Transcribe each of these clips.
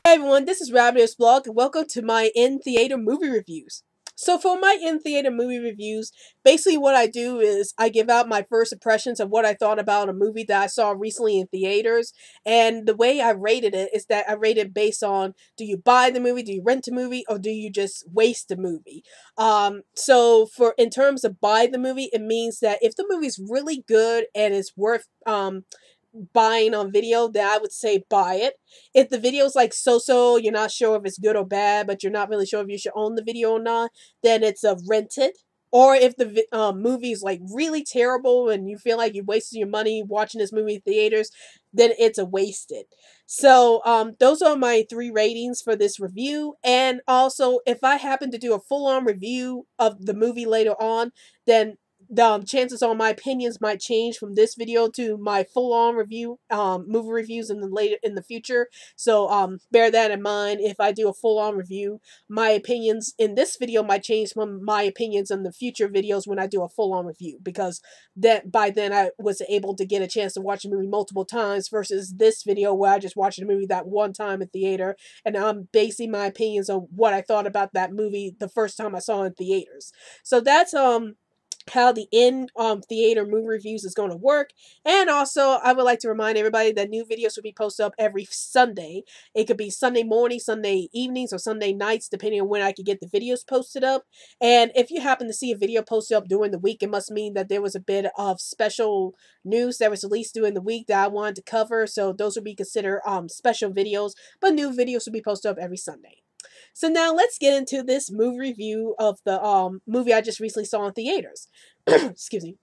Hey everyone, this is Ravenous Blog, and welcome to my in-theater movie reviews. So for my in-theater movie reviews, basically what I do is I give out my first impressions of what I thought about a movie that I saw recently in theaters, and the way I rated it is that I rate it based on, do you buy the movie, do you rent the movie, or do you just waste the movie? So for in terms of buy the movie, it means that if the movie's really good and it's worth buying on video, then I would say buy it. If the video's like so, you're not sure if it's good or bad, but you're not really sure if you should own the video or not, then it's a rented. Or if the movie is like really terrible and you feel like you wasted your money watching this movie in theaters, then it's a wasted. So those are my three ratings for this review. And also, if I happen to do a full-on review of the movie later on, then the chances are my opinions might change from this video to my full-on review, movie reviews in the future. So bear that in mind. If I do a full-on review, my opinions in this video might change from my opinions in the future videos when I do a full-on review, because that by then I was able to get a chance to watch the movie multiple times versus this video where I just watched the movie that one time in theater, and I'm basing my opinions on what I thought about that movie the first time I saw it in theaters. So that's how the in theater movie reviews is going to work. And also, I would like to remind everybody that new videos will be posted up every Sunday. It could be Sunday morning, Sunday evenings, or Sunday nights, depending on when I can get the videos posted up. And if you happen to see a video posted up during the week, it must mean that there was a bit of special news that was released during the week that I wanted to cover. So those would be considered special videos, but new videos will be posted up every Sunday. So now let's get into this movie review of the movie I just recently saw in theaters. Excuse me.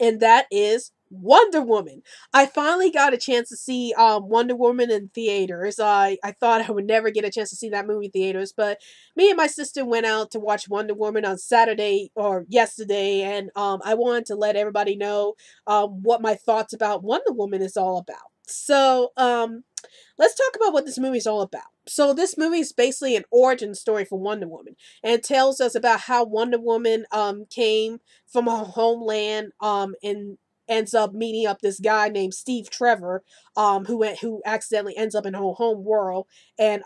And that is Wonder Woman. I finally got a chance to see Wonder Woman in theaters. I thought I would never get a chance to see that movie in theaters, but me and my sister went out to watch Wonder Woman on Saturday or yesterday, and I wanted to let everybody know what my thoughts about Wonder Woman is all about. So let's talk about what this movie is all about. So this movie is basically an origin story for Wonder Woman, and it tells us about how Wonder Woman came from her homeland and ends up meeting up this guy named Steve Trevor, who accidentally ends up in her home world. And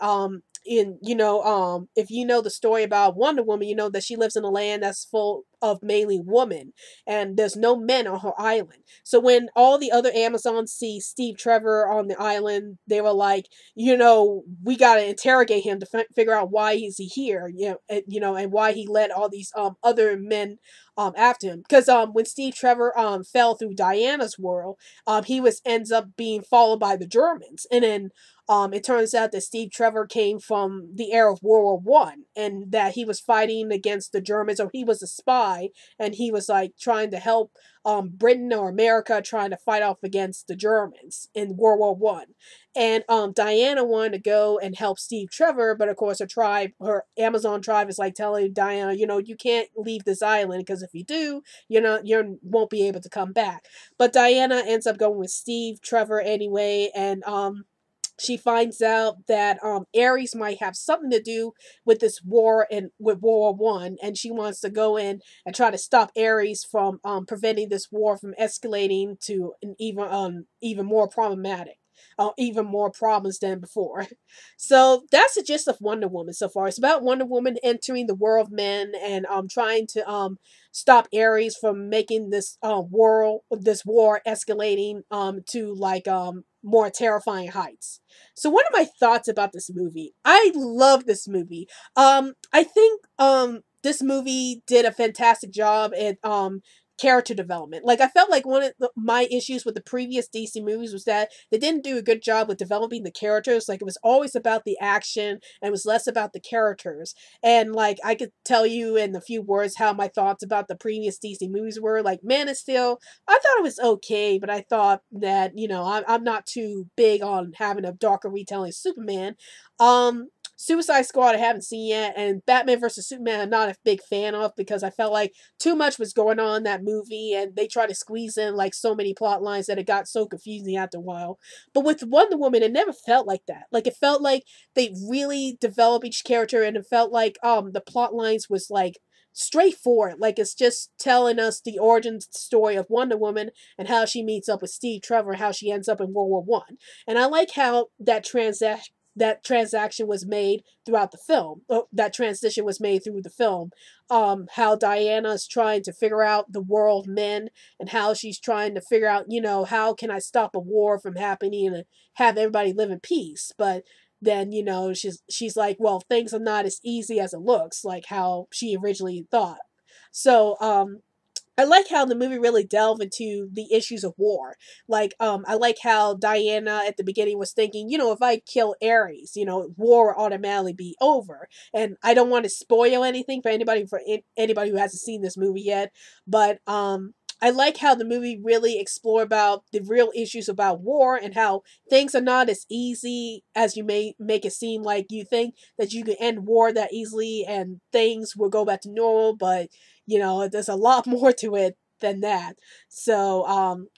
if you know the story about Wonder Woman, you know that she lives in a land that's full of mainly women, and there's no men on her island. So when all the other Amazons see Steve Trevor on the island, they were like, we got to interrogate him to figure out why is he here, and why he led all these other men after him. Because when Steve Trevor fell through Diana's world, he was ends up being followed by the Germans, and then it turns out that Steve Trevor came from the era of World War One, and that he was fighting against the Germans, or he was a spy, and he was like trying to help Britain or America trying to fight off against the Germans in World War One. And Diana wanted to go and help Steve Trevor, but of course her Amazon tribe is like telling Diana, you can't leave this island, because if you do, you won't be able to come back. But Diana ends up going with Steve Trevor anyway, and she finds out that Ares might have something to do with this war and with World War One, and she wants to go in and try to stop Ares from preventing this war from escalating to an even more problematic. Even more problems than before. So that's the gist of Wonder Woman so far. It's about Wonder Woman entering the world of men and trying to stop Ares from making this war escalating to like more terrifying heights. So what are my thoughts about this movie? I love this movie. I think this movie did a fantastic job at character development. Like, I felt like one of my issues with the previous DC movies was that they didn't do a good job with developing the characters. Like, it was always about the action and it was less about the characters. And like, I could tell you in a few words how my thoughts about the previous DC movies were. Like, Man of Steel, I thought it was okay, but I thought that, I'm not too big on having a darker retelling of Superman. Suicide Squad I haven't seen yet, and Batman vs Superman I'm not a big fan of, because I felt like too much was going on in that movie, and they tried to squeeze in like so many plot lines that it got so confusing after a while. But with Wonder Woman, it never felt like that. Like, it felt like they really developed each character, and it felt like the plot lines was like straightforward. Like, it's just telling us the origin story of Wonder Woman and how she meets up with Steve Trevor, how she ends up in World War One. And I like how that that transaction was made throughout the film. That transition was made through the film. How Diana's trying to figure out the world men, and how she's trying to figure out, how can I stop a war from happening and have everybody live in peace. But then, she's like, well, things are not as easy as it looks, like how she originally thought. So I like how the movie really delved into the issues of war. Like, I like how Diana at the beginning was thinking, if I kill Ares, war will automatically be over. And I don't want to spoil anything for anybody who hasn't seen this movie yet, but I like how the movie really explore about the real issues about war, and how things are not as easy as you may make it seem. Like, you think that you can end war that easily and things will go back to normal, but there's a lot more to it than that. So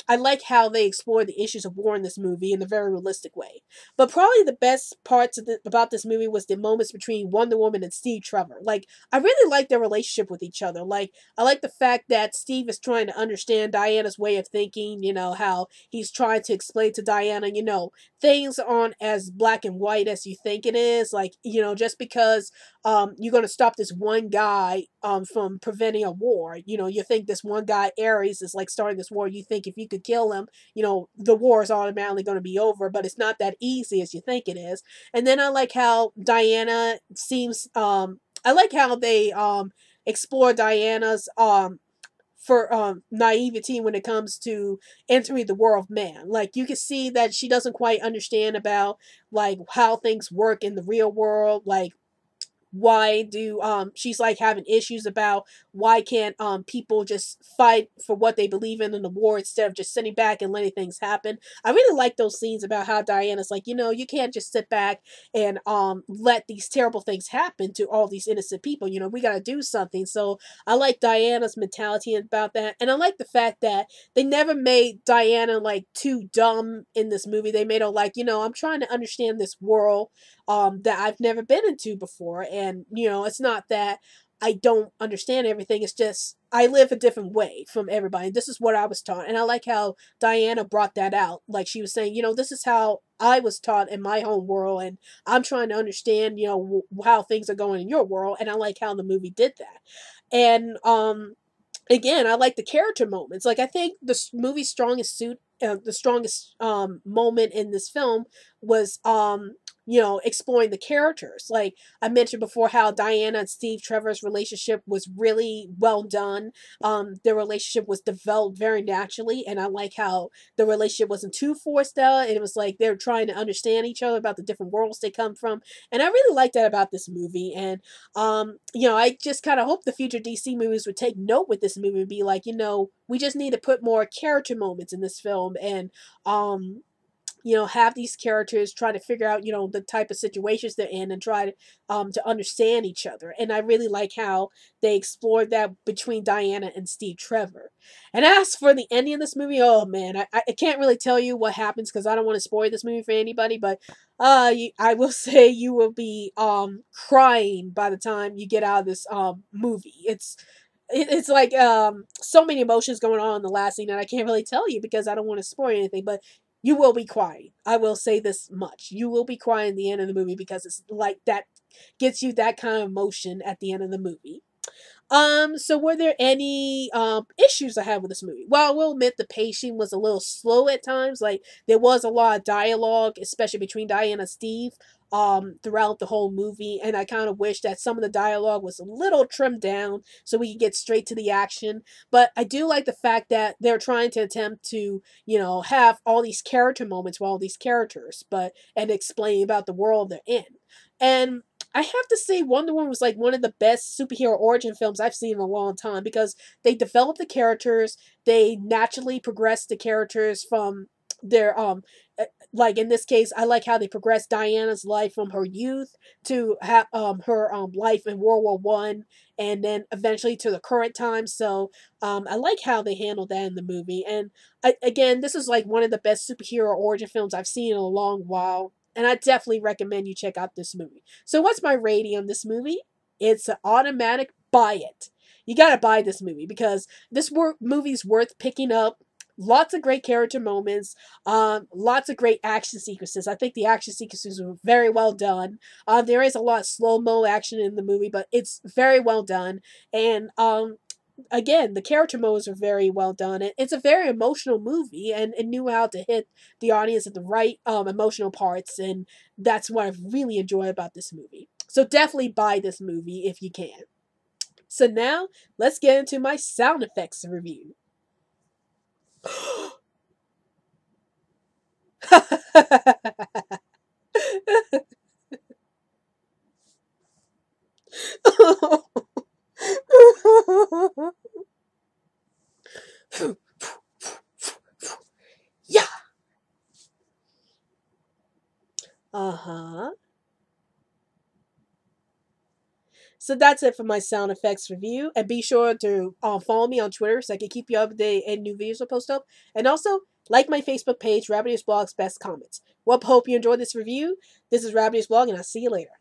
I like how they explore the issues of war in this movie in a very realistic way. But probably the best parts about this movie was the moments between Wonder Woman and Steve Trevor. Like, I really like their relationship with each other. Like, I like the fact that Steve is trying to understand Diana's way of thinking. How he's trying to explain to Diana, things aren't as black and white as you think it is. Like, just because you're going to stop this one guy from preventing a war. You think this one guy, Ares, is like starting this war. You think if you could kill him, the war is automatically going to be over, but it's not that easy as you think it is. And then I like how Diana seems, I like how they explore Diana's for naivety when it comes to entering the world of man. Like, you can see that she doesn't quite understand about like how things work in the real world. Like, why do she's like having issues about why can't people just fight for what they believe in the war instead of just sitting back and letting things happen. I really like those scenes about how Diana's like, you can't just sit back and let these terrible things happen to all these innocent people. We got to do something. So I like Diana's mentality about that, and I like the fact that they never made Diana like too dumb in this movie. They made her like, I'm trying to understand this world that I've never been into before. And, it's not that I don't understand everything. It's just I live a different way from everybody. This is what I was taught. And I like how Diana brought that out. Like, she was saying, this is how I was taught in my home world. And I'm trying to understand, how things are going in your world. And I like how the movie did that. And, again, I like the character moments. Like, I think movie's strongest the strongest moment in this film was exploring the characters. Like I mentioned before, how Diana and Steve Trevor's relationship was really well done. Their relationship was developed very naturally, and I like how the relationship wasn't too forced out. It was like they're trying to understand each other about the different worlds they come from, and I really like that about this movie. And I just kind of hope the future DC movies would take note with this movie and be like, we just need to put more character moments in this film, and have these characters try to figure out, the type of situations they're in, and try to understand each other. And I really like how they explored that between Diana and Steve Trevor. And as for the ending of this movie, oh man, I can't really tell you what happens because I don't want to spoil this movie for anybody, but I will say you will be crying by the time you get out of this movie. It's like so many emotions going on in the last scene, and I can't really tell you because I don't want to spoil anything, but you will be crying. I will say this much. You will be crying at the end of the movie because it's like that gets you that kind of emotion at the end of the movie. So were there any issues I had with this movie? Well, I will admit the pacing was a little slow at times. Like there was a lot of dialogue, especially between Diana and Steve, throughout the whole movie, and I kind of wish that some of the dialogue was a little trimmed down so we could get straight to the action. But I do like the fact that they're trying to attempt to, have all these character moments with all these characters, but and explain about the world they're in. And I have to say Wonder Woman was like one of the best superhero origin films I've seen in a long time because they developed the characters, they naturally progressed the characters from their like in this case I like how they progressed Diana's life from her youth to her life in World War I, and then eventually to the current time. So I like how they handled that in the movie. And again, this is like one of the best superhero origin films I've seen in a long while, and I definitely recommend you check out this movie. So what's my rating on this movie? It's an automatic buy it. You gotta buy this movie because this movie's worth picking up. Lots of great character moments, lots of great action sequences. I think the action sequences were very well done. There is a lot of slow-mo action in the movie, but it's very well done. And again, the character modes are very well done. It's a very emotional movie, and it knew how to hit the audience at the right emotional parts, and that's what I really enjoy about this movie. So definitely buy this movie if you can. So now let's get into my sound effects review. Yeah. Uh-huh. So that's it for my sound effects review. And be sure to follow me on Twitter so I can keep you updated and new videos will post up. And also, like my Facebook page, Rabbit Ears Blog's Best Comments. Well, hope you enjoyed this review. This is Rabbit Ears Blog, and I'll see you later.